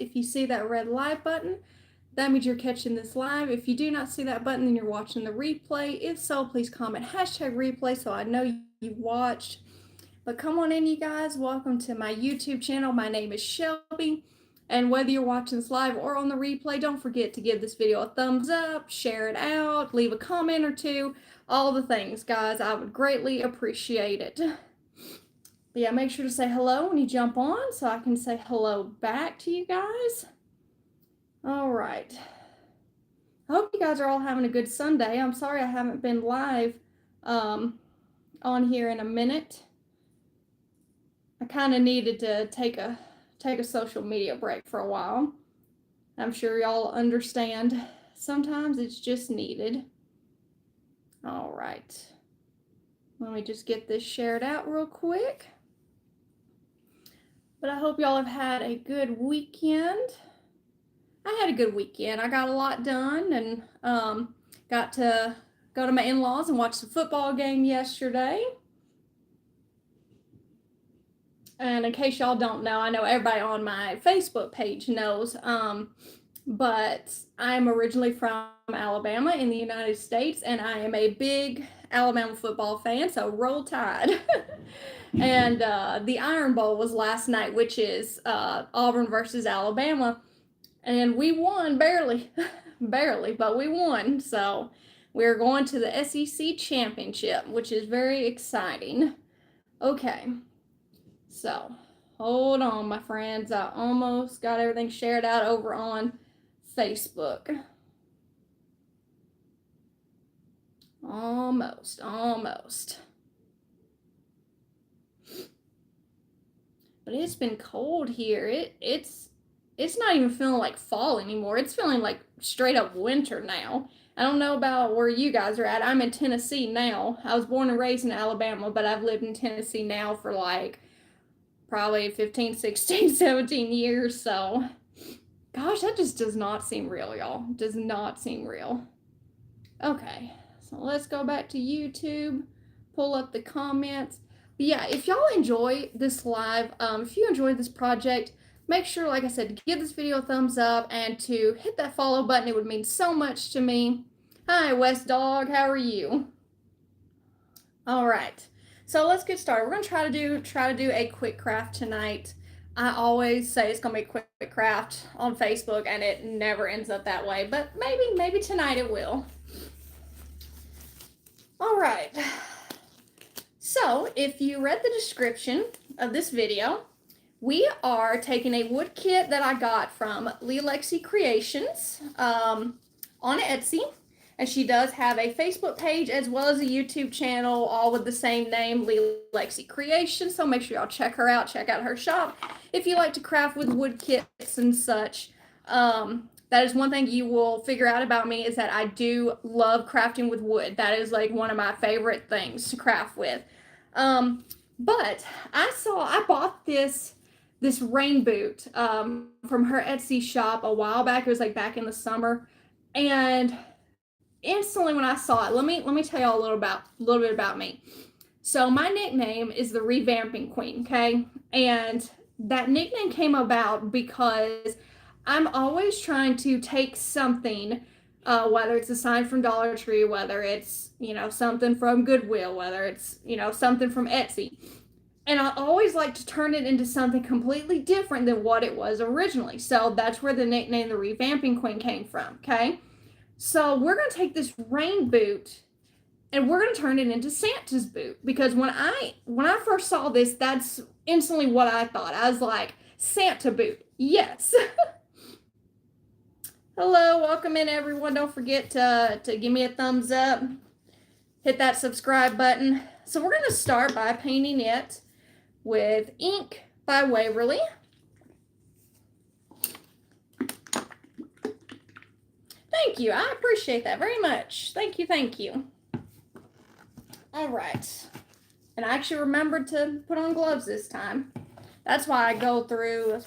If you see that red live button, that means you're catching this live. If you do not see that button, then you're watching the replay. If so, please comment #replay so I know you watched. But come on in, you guys. Welcome to my YouTube channel. My name is Shelby. And whether you're watching this live or on the replay, don't forget to give this video a thumbs up, share it out, leave a comment or two, all the things, guys. I would greatly appreciate it. But yeah, make sure to say hello when you jump on so I can say hello back to you guys. All right. I hope you guys are all having a good Sunday. I'm sorry I haven't been live on here in a minute. I kind of needed to take a social media break for a while. I'm sure y'all understand. Sometimes it's just needed. All right. Let me just get this shared out real quick. But I hope y'all have had a good weekend. I had a good weekend. I got a lot done and got to go to my in-laws and watch the football game yesterday. And in case y'all don't know, I know everybody on my Facebook page knows, but I'm originally from Alabama in the United States, and I am a big Alabama football fan, so roll tide. And the Iron Bowl was last night, which is Auburn versus Alabama, and we won barely, but we won. So we're going to the SEC championship, which is very exciting. Okay, so hold on, my friends. I almost got everything shared out over on Facebook. Almost. But it's been cold here. It's not even feeling like fall anymore. It's feeling like straight up winter now. I don't know about where you guys are at. I'm in Tennessee now. I was born and raised in Alabama, but I've lived in Tennessee now for like probably 15, 16, 17 years. So, gosh, that just does not seem real, y'all. Does not seem real. Okay, so let's go back to YouTube, pull up the comments. But yeah, if y'all enjoy this live, if you enjoyed this project, make sure, like I said, to give this video a thumbs up and to hit that follow button. It would mean so much to me. Hi, West Dog. How are you? All right. So let's get started. We're gonna try to do a quick craft tonight. I always say it's gonna be a quick craft on Facebook, and it never ends up that way. But maybe tonight it will. All right. So if you read the description of this video, we are taking a wood kit that I got from leelexicreations on Etsy. And she does have a Facebook page as well as a YouTube channel, all with the same name, leelexicreations. So make sure y'all check her out. Check out her shop if you like to craft with wood kits and such. That is one thing you will figure out about me, is that I do love crafting with wood. That is like one of my favorite things to craft with. But I bought this rain boot from her Etsy shop a while back. It was like back in the summer, and instantly when I saw it, let me tell y'all a little bit about me. So my nickname is the Revamping Queen, okay? And that nickname came about because I'm always trying to take something, whether it's a sign from Dollar Tree, whether it's, something from Goodwill, whether it's, something from Etsy. And I always like to turn it into something completely different than what it was originally. So that's where the nickname, the Revamping Queen, came from, okay? So we're going to take this rain boot and we're going to turn it into Santa's boot, because when I first saw this, that's instantly what I thought. I was like, Santa boot, yes. Hello, welcome in everyone. Don't forget to give me a thumbs up, hit that subscribe button. So we're going to start by painting it with ink by Waverly. Thank you. I appreciate that very much. Thank you. All right. And I actually remembered to put on gloves this time. That's why I go through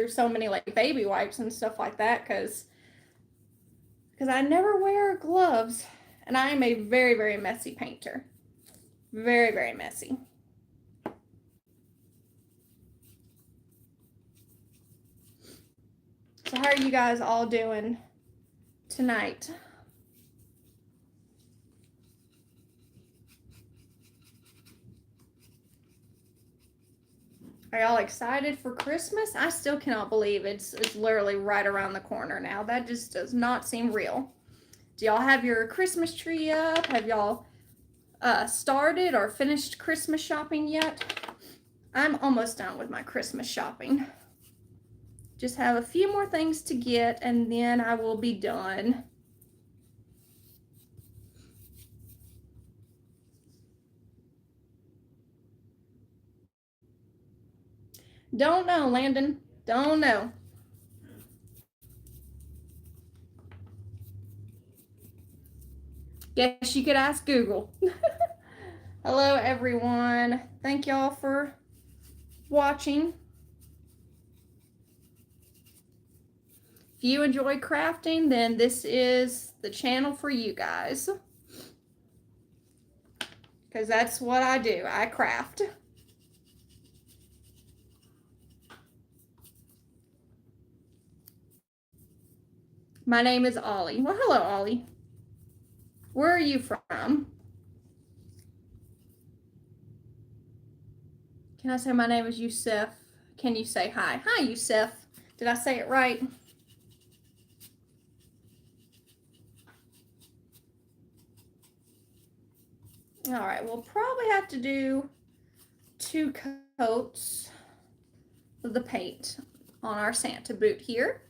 so many like baby wipes and stuff like that, because I never wear gloves, and I am a very, very messy painter. Very, very messy. So how are you guys all doing tonight? Are y'all excited for Christmas? I still cannot believe it's literally right around the corner now. That just does not seem real. Do y'all have your Christmas tree up? Have y'all started or finished Christmas shopping yet? I'm almost done with my Christmas shopping. Just have a few more things to get and then I will be done. Don't know, Landon. Don't know. Guess you could ask Google. Hello, everyone. Thank y'all for watching. If you enjoy crafting, then this is the channel for you guys. Because that's what I do. I craft. My name is Ollie. Well, hello, Ollie. Where are you from? Can I say my name is Yusef? Can you say hi? Hi, Yusef. Did I say it right? All right, we'll probably have to do 2 coats of the paint on our Santa boot here.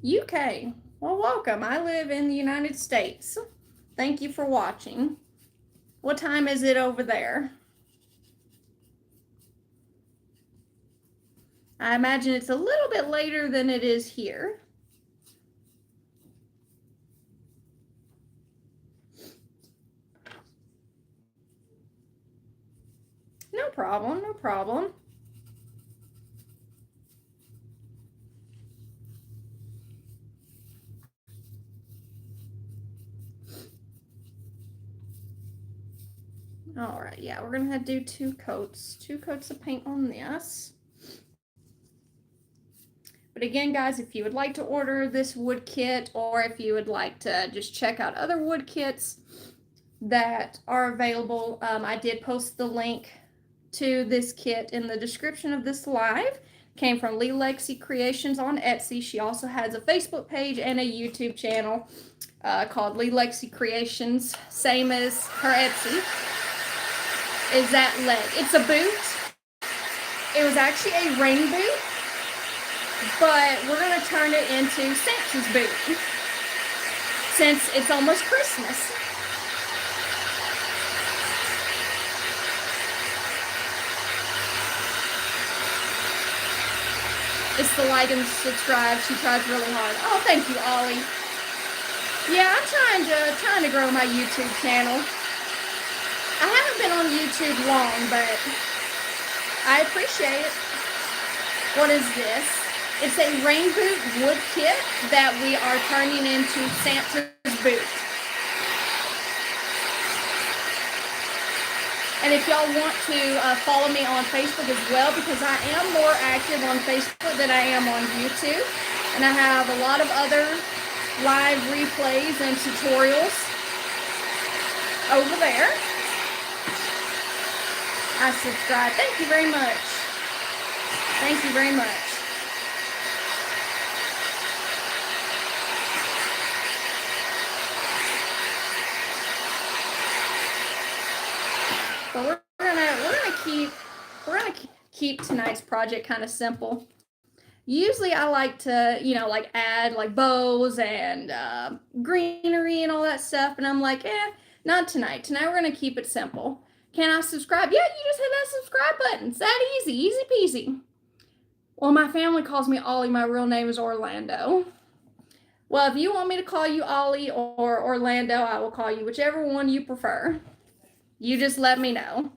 UK. Well, welcome. I live in the United States. Thank you for watching. What time is it over there? I imagine it's a little bit later than it is here. No problem, no problem. All right, yeah, we're gonna have to do 2 coats of paint on this. But again, guys, if you would like to order this wood kit or if you would like to just check out other wood kits that are available, I did post the link to this kit in the description of this live. Came from leelexicreations on Etsy. She also has a Facebook page and a YouTube channel called leelexicreations, same as her Etsy. Is that leg? It's a boot. It was actually a rain boot, but we're gonna turn it into Santa's boot since it's almost Christmas. It's the like and subscribe. She tries really hard. Oh, thank you, Ollie. Yeah, I'm trying to grow my YouTube channel. I haven't been on YouTube long, but I appreciate it. What is this? It's a rain boot wood kit that we are turning into Santa's boot. And if y'all want to follow me on Facebook as well, because I am more active on Facebook than I am on YouTube. And I have a lot of other live replays and tutorials over there. I subscribe. Thank you very much. Thank you very much. But we're gonna keep tonight's project kind of simple. Usually I like to, like add like bows and greenery and all that stuff. And I'm like, not tonight. Tonight we're gonna keep it simple. Can I subscribe? Yeah, you just hit that subscribe button. It's that easy, easy peasy. Well, my family calls me Ollie. My real name is Orlando. Well, if you want me to call you Ollie or Orlando, I will call you whichever one you prefer. You just let me know.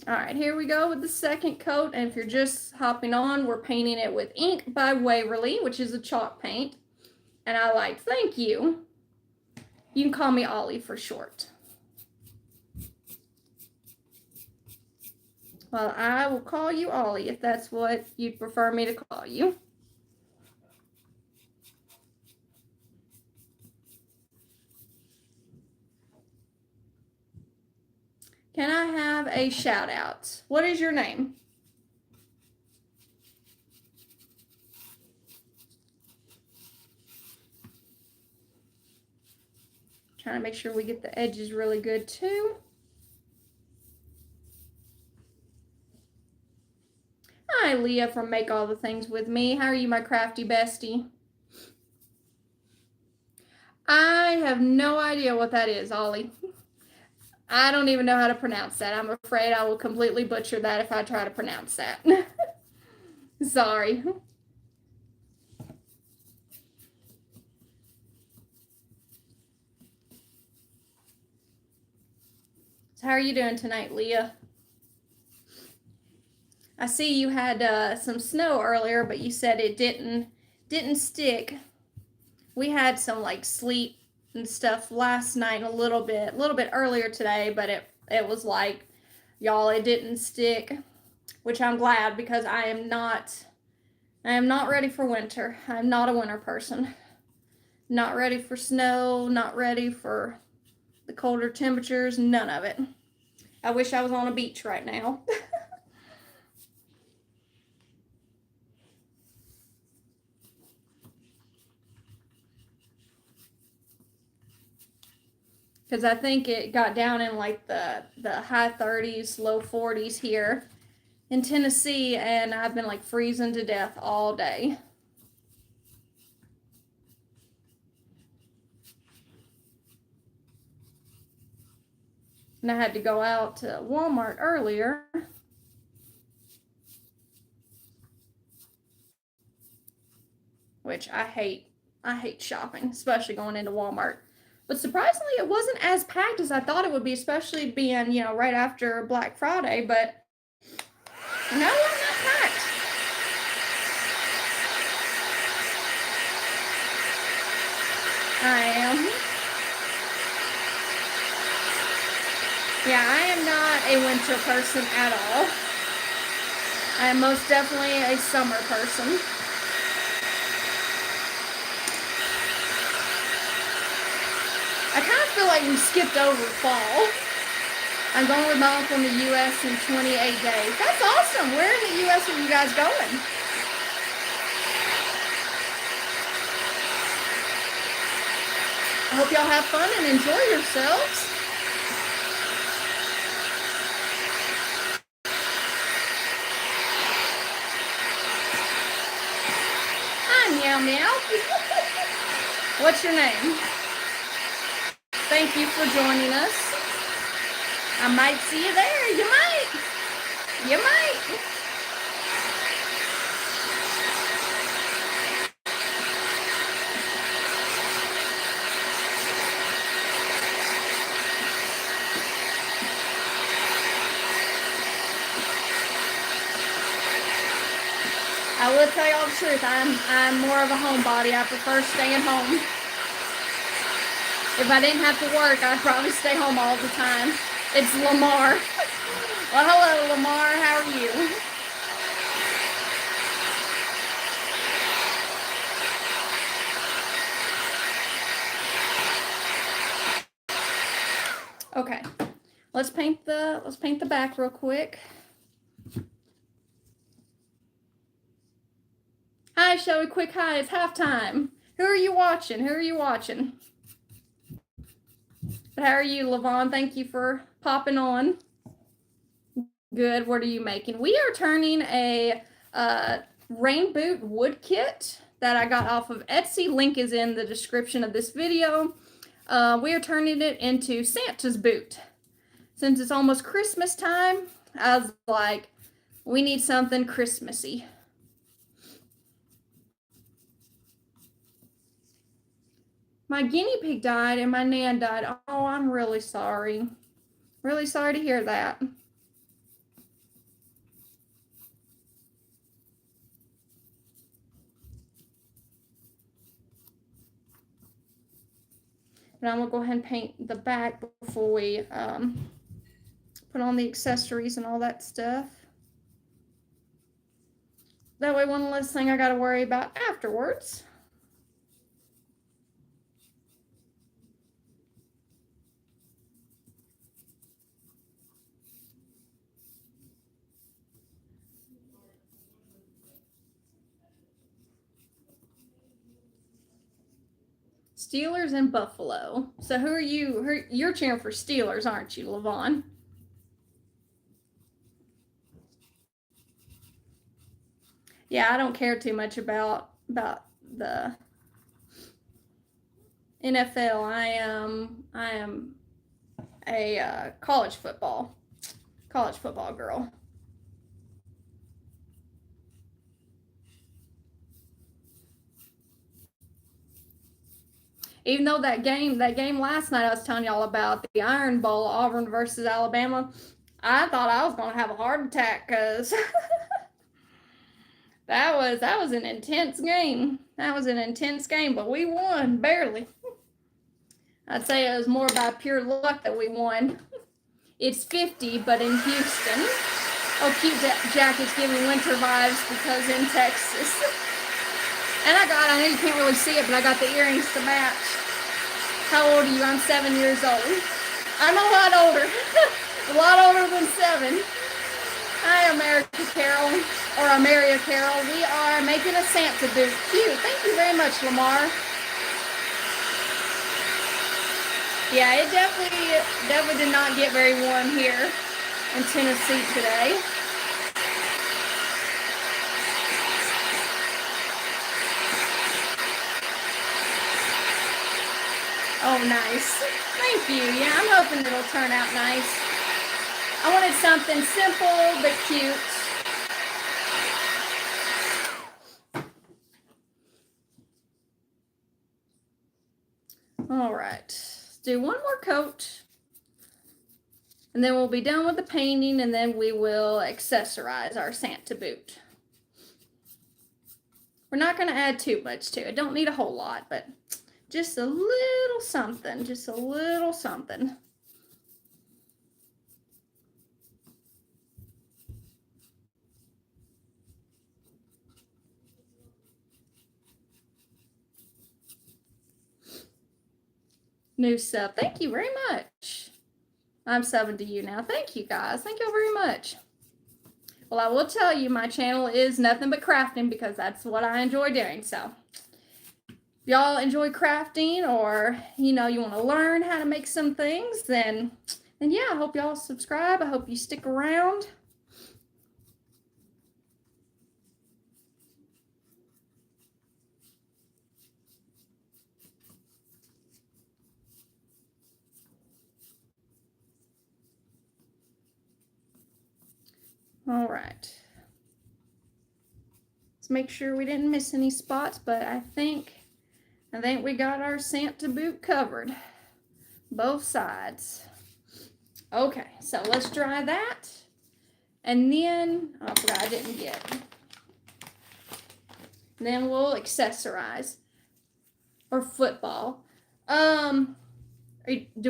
All right, here we go with the second coat. And if you're just hopping on, we're painting it with ink by Waverly, which is a chalk paint. And I like, thank you. You can call me Ollie for short. Well, I will call you Ollie if that's what you'd prefer me to call you. Can I have a shout out? What is your name? Trying to make sure we get the edges really good too. Hi, Leah from Make All the Things With Me. How are you, my crafty bestie? I have no idea what that is, Ollie. I don't even know how to pronounce that. I'm afraid I will completely butcher that if I try to pronounce that. Sorry. So how are you doing tonight, Leah? I see you had some snow earlier, but you said it didn't stick. We had some like sleet and stuff last night, a little bit earlier today, but it was like, y'all, it didn't stick, which I'm glad because I am not ready for winter. I'm not a winter person. Not ready for snow, not ready for the colder temperatures, none of it. I wish I was on a beach right now. Because I think it got down in like the high 30s, low 40s here in Tennessee, and I've been like freezing to death all day. And I had to go out to Walmart earlier. Which I hate shopping, especially going into Walmart. But surprisingly, it wasn't as packed as I thought it would be, especially being, right after Black Friday. But no, I'm not packed. I am. Yeah, I am not a winter person at all. I am most definitely a summer person. I kind of feel like we skipped over fall. I'm going with my uncle in the U.S. in 28 days. That's awesome. Where in the U.S. are you guys going? I hope y'all have fun and enjoy yourselves. Hi, Meow Meow. What's your name? Thank you for joining us. I might see you there. You might. You might. I will tell you all the truth. I'm more of a homebody. I prefer staying home. If I didn't have to work, I'd probably stay home all the time. It's Lamar. Well, hello, Lamar. How are you? Okay. Let's paint the back real quick. Hi, Shelby. Quick hi. It's halftime. Who are you watching? Who are you watching? How are you, Lavon? Thank you for popping on. Good. What are you making? We are turning a rain boot wood kit that I got off of Etsy. Link is in the description of this video. We are turning it into Santa's boot. Since it's almost Christmas time, I was like, we need something Christmassy. My guinea pig died and my nan died. Oh, I'm really sorry. Really sorry to hear that. But I'm going to go ahead and paint the back before we Put on the accessories and all that stuff. That way, one less thing I got to worry about afterwards. Steelers and Buffalo. So who are you? You're cheering for Steelers, aren't you, LaVon? Yeah, I don't care too much about the NFL. I am a college football girl. Even though that game last night I was telling y'all about, the Iron Bowl, Auburn versus Alabama, I thought I was gonna have a heart attack because that was an intense game. That was an intense game, but we won barely. I'd say it was more by pure luck that we won. It's 50, but in Houston. Oh, cute jacket's giving winter vibes because in Texas. And I know you can't really see it, but I got the earrings to match. How old are you? I'm 7 years old. I'm a lot older. A lot older than 7. Hi, America Carol, or Ameria Carol. We are making a Santa boot. Cute. Thank you very much, Lamar. Yeah, it definitely did not get very warm here in Tennessee today. Oh, nice. Thank you. Yeah, I'm hoping it'll turn out nice. I wanted something simple but cute. All right. Let's do one more coat. And then we'll be done with the painting, and then we will accessorize our Santa boot. We're not going to add too much to it. Don't need a whole lot, but just a little something. Just a little something. New sub. Thank you very much. I'm subbing to you now. Thank you, guys. Thank you very much. Well, I will tell you, my channel is nothing but crafting because that's what I enjoy doing. So if y'all enjoy crafting, or you want to learn how to make some things, then yeah, I hope y'all subscribe. I hope you stick around. All right. Let's make sure we didn't miss any spots, but I think we got our Santa boot covered. Both sides. Okay, so let's dry that. And then, oh, I forgot I didn't get. Then we'll accessorize. Or football. Do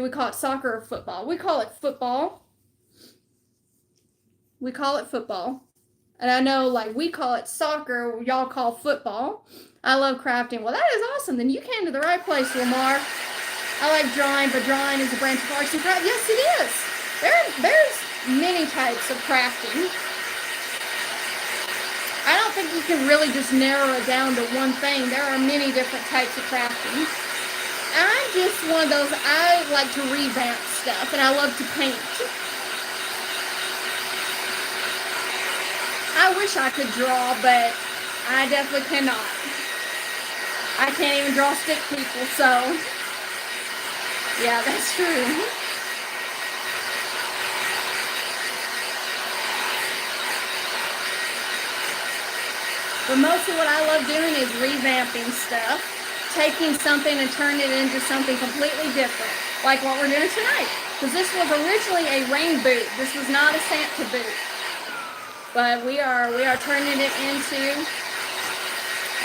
we call it soccer or football? We call it football. We call it football. And I know, like, we call it soccer, y'all call football. I love crafting. Well, that is awesome. Then you came to the right place, Lamar. I like drawing, but drawing is a branch of arts and crafts. Yes, it is. There's many types of crafting. I don't think you can really just narrow it down to one thing. There are many different types of crafting. I'm just one of those, I like to revamp stuff, and I love to paint. I wish I could draw, but I definitely cannot. I can't even draw stick people, so yeah, that's true. But mostly what I love doing is revamping stuff, taking something and turning it into something completely different, like what we're doing tonight. Because this was originally a rain boot. This was not a Santa boot. But we are turning it into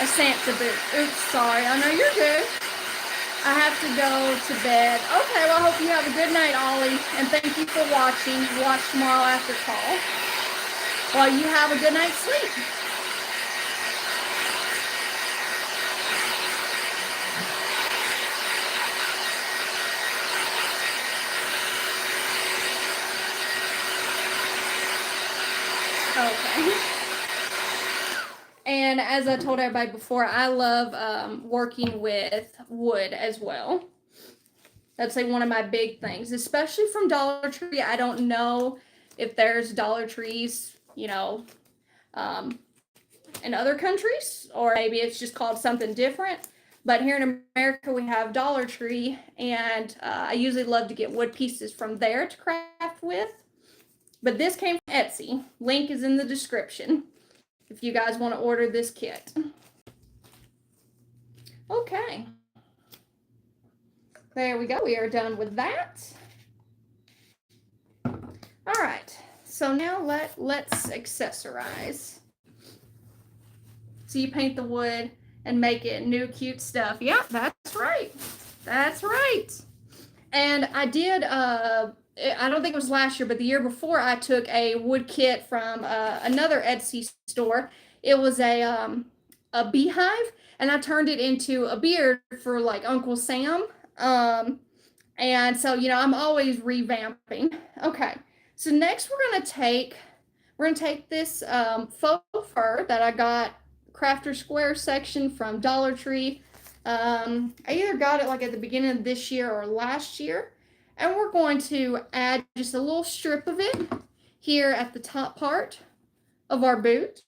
a Santa boot. Oops, sorry. I know you're good. I have to go to bed. Okay, well, I hope you have a good night, Ollie, and thank you for watching. Watch tomorrow after call. Well, you have a good night's sleep. Okay. And as I told everybody before, I love working with wood as well. That's like one of my big things, especially from Dollar Tree. I don't know if there's Dollar Trees, you know, in other countries, or maybe it's just called something different. But here in America, we have Dollar Tree, and I usually love to get wood pieces from there to craft with. But this came from Etsy. Link is in the description if you guys want to order this kit. Okay. There we go. We are done with that. All right. So now let's accessorize. So you paint the wood and make it new cute stuff. Yeah, that's right. That's right. And I did, I don't think it was last year, but the year before, I took a wood kit from another Etsy store. It was a beehive, and I turned it into a beard for like Uncle Sam. And so, you know, I'm always revamping. Okay, so next we're gonna take this faux fur that I got Crafter Square section from Dollar Tree. I either got it like at the beginning of this year or last year, and we're going to add just a little strip of it here at the top part of our boot.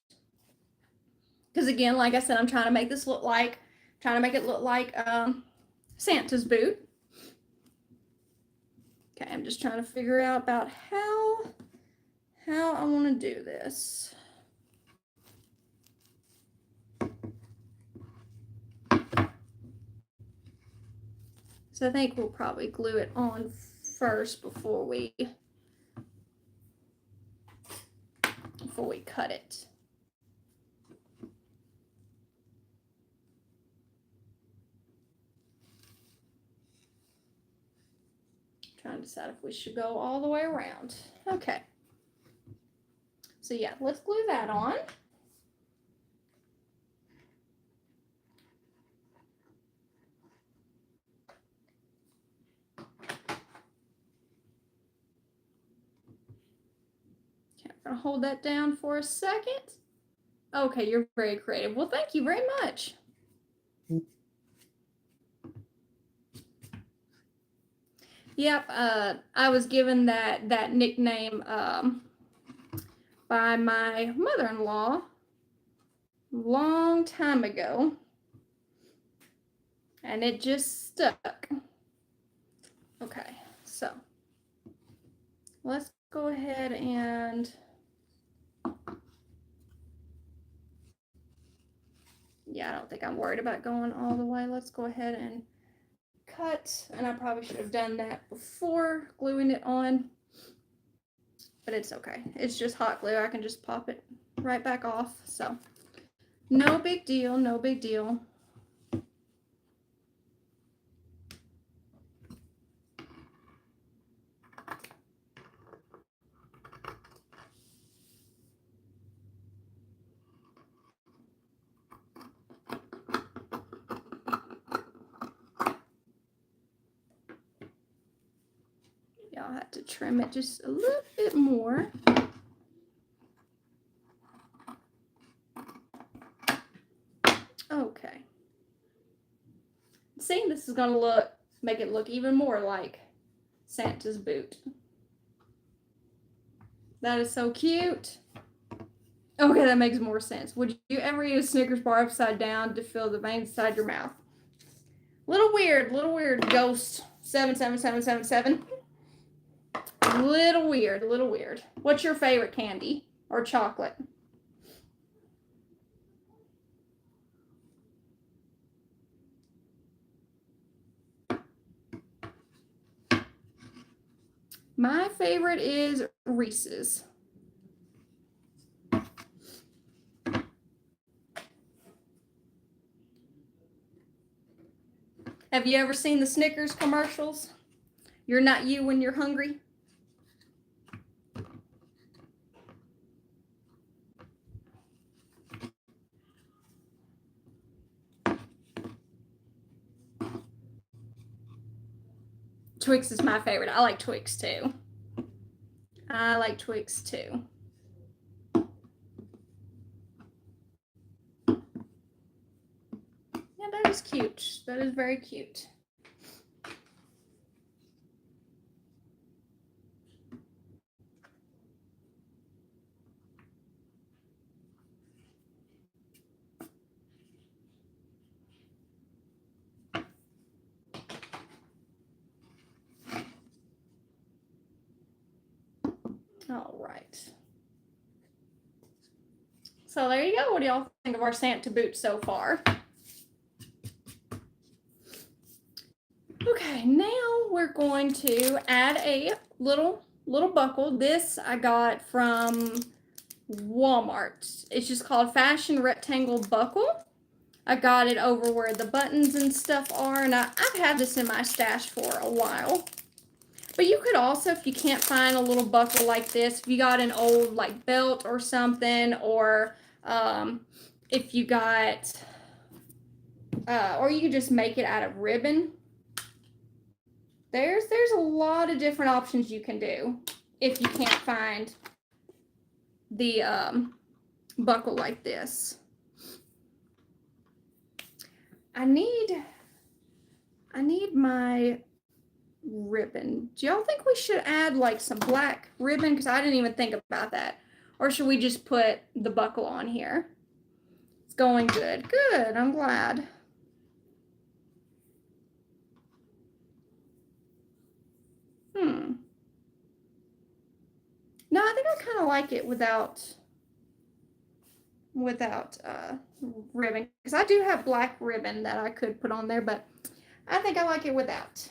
Because again, like I said, I'm trying to make this look like, Santa's boot. Okay, I'm just trying to figure out about how I want to do this. So I think we'll probably glue it on first before we cut it. Trying to decide if we should go all the way around. Okay. So yeah, let's glue that on. Okay, I'm gonna hold that down for a second. Okay, you're very creative. Well, thank you very much. Yep, I was given that nickname by my mother-in-law a long time ago, and it just stuck. Okay, so let's go ahead and yeah, I don't think I'm worried about going all the way. Let's go ahead and cut, and I probably should have done that before gluing it on, but it's okay. It's just hot glue. I can just pop it right back off, so no big deal, no big deal. I'll have to trim it just a little bit more. Okay. See, this is gonna make it look even more like Santa's boot. That is so cute. Okay, that makes more sense. Would you ever eat a Snickers bar upside down to fill the veins inside your mouth? Little weird, ghost 77777. Little weird. What's your favorite candy or chocolate? My favorite is Reese's. Have you ever seen the Snickers commercials? You're not you when you're hungry. Twix is my favorite. I like Twix too. I like Twix too. Yeah, that is cute. That is very cute. All right. So there you go. What do y'all think of our Santa boot so far? Okay, now we're going to add a little buckle. This I got from Walmart. It's just called Fashion Rectangle Buckle. I got it over where the buttons and stuff are, and I've had this in my stash for a while. But you could also, if you can't find a little buckle like this, if you got an old like belt or something, or if you got, or you could just make it out of ribbon. There's a lot of different options you can do if you can't find the buckle like this. I need my ribbon. Do y'all think we should add like some black ribbon? Because I didn't even think about that. Or should we just put the buckle on here? It's going good. Good, I'm glad. No, I think I kind of like it without ribbon, because I do have black ribbon that I could put on there, but I think I like it without.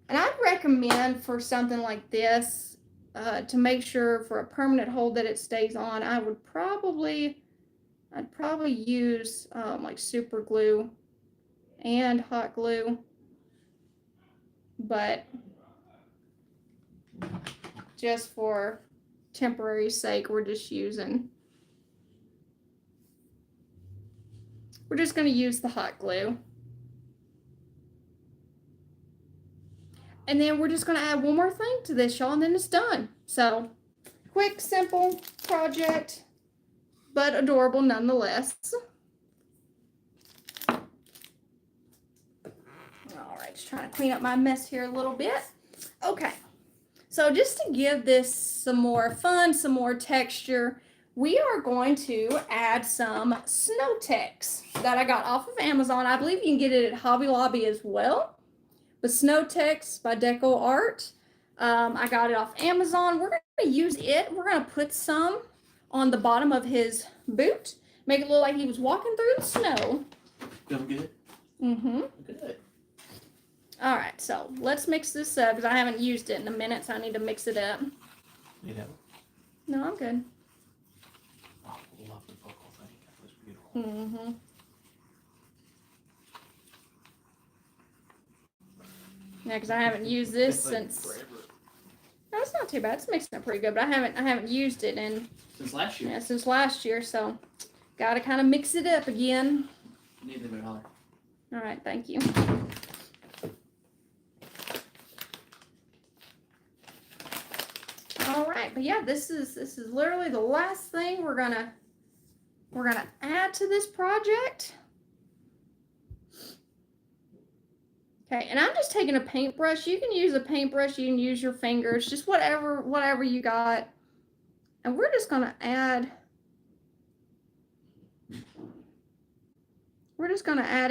And I'd recommend for something like this, to make sure for a permanent hold that it stays on, I'd probably use like super glue and hot glue, but just for temporary sake, we're just going to use the hot glue. And then we're just going to add one more thing to this, y'all, and then it's done. So, quick, simple project, but adorable nonetheless. All right, just trying to clean up my mess here a little bit. Okay, so just to give this some more fun, some more texture, we are going to add some snow text that I got off of Amazon. I believe you can get it at Hobby Lobby as well. But Snow Text by Deco Art. I got it off Amazon. We're going to use it. We're going to put some on the bottom of his boot. Make it look like he was walking through the snow. Feeling good? Mm-hmm. Good. All right, so let's mix this up because I haven't used it in a minute, so I need to mix it up. Need help? No, I'm good. Oh, I love the buckle thing. That was beautiful. Mm-hmm. Yeah, because I haven't used this since. Forever. No, it's not too bad. It's mixing up pretty good, but I haven't used it in Since last year. Yeah, since last year, so got to kind of mix it up again. Need them at all. All right, thank you. All right, but yeah, this is literally the last thing we're gonna add to this project. Okay, and I'm just taking a paintbrush. You can use a paintbrush, you can use your fingers, just whatever you got. And we're just gonna add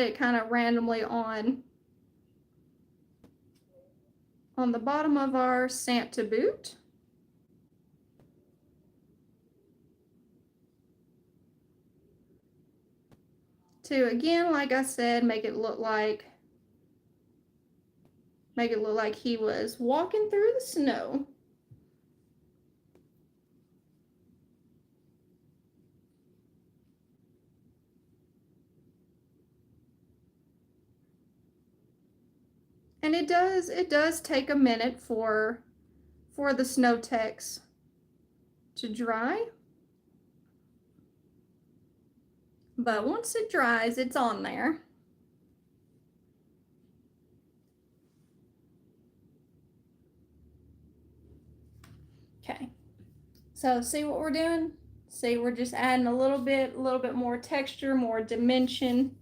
it kind of randomly on the bottom of our Santa boot. To, again, like I said, make it look like he was walking through the snow. And it does take a minute for the snow text to dry. But once it dries, it's on there. Okay. So see what we're doing? See, we're just adding a little bit more texture, more dimension.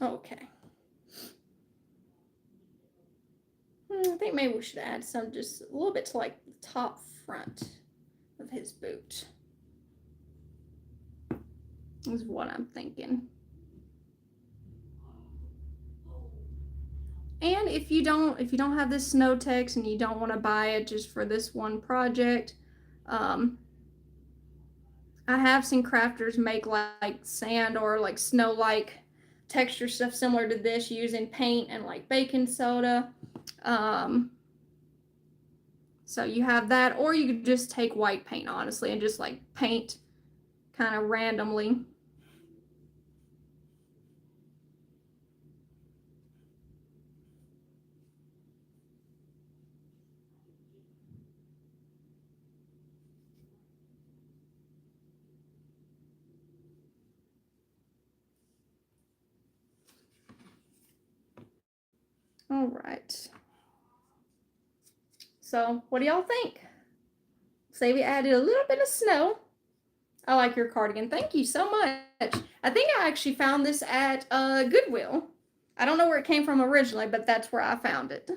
Okay. I think maybe we should add some, just a little bit to like the top front of his boot. Is what I'm thinking. And if you don't have this snow text and you don't want to buy it just for this one project, I have seen crafters make like sand or like snow-like texture stuff similar to this using paint and like baking soda. So you have that, or you could just take white paint, honestly, and just like paint kind of randomly. All right. So what do y'all think? Say we added a little bit of snow. I like your cardigan. Thank you so much. I think I actually found this at Goodwill. I don't know where it came from originally, but that's where I found it.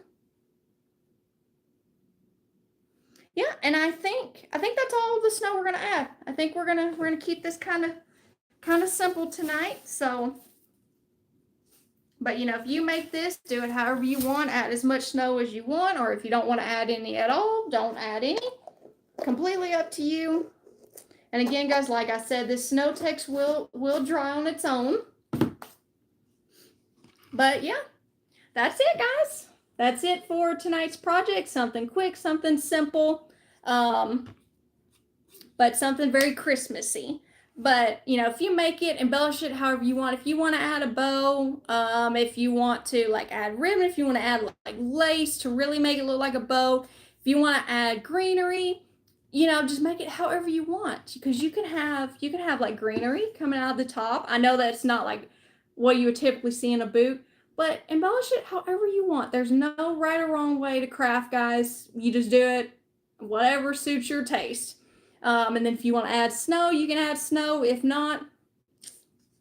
Yeah, and I think that's all the snow we're gonna add. I think we're gonna keep this kind of simple tonight. So, but you know, if you make this, do it however you want. Add as much snow as you want, or if you don't want to add any at all, don't add any. Completely up to you. And again, guys, like I said, this snow text will dry on its own. But yeah, that's it, guys. That's it for tonight's project. Something quick, something simple, but something very Christmassy. But you know, if you make it, embellish it however you want. If you want to add a bow, if you want to like add ribbon, if you want to add like lace to really make it look like a bow, if you want to add greenery, you know, just make it however you want, because you can have like greenery coming out of the top. I know that's not like what you would typically see in a boot, but embellish it however you want. There's no right or wrong way to craft, guys. You just do it whatever suits your taste. And then if you want to add snow, you can add snow. If not,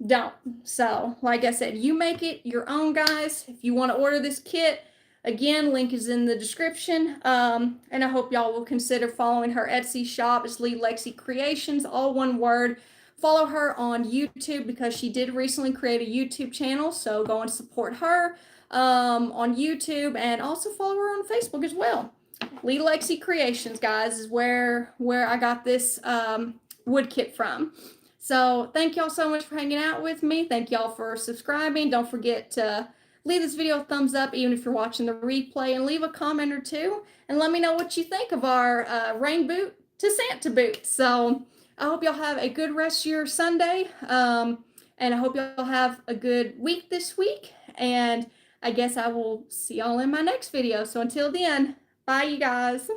don't. So, like I said, you make it your own, guys. If you want to order this kit, again, link is in the description. And I hope y'all will consider following her Etsy shop. It's leelexicreations, all one word. Follow her on YouTube because she did recently create a YouTube channel. So go and support her on YouTube, and also follow her on Facebook as well. leelexicreations, guys, is where I got this wood kit from. So thank y'all so much for hanging out with me. Thank y'all for subscribing. Don't forget to leave this video a thumbs up, even if you're watching the replay, and leave a comment or two, and let me know what you think of our rain boot to Santa boot. So I hope y'all have a good rest of your Sunday, and I hope y'all have a good week this week, and I guess I will see y'all in my next video. So until then, bye, you guys.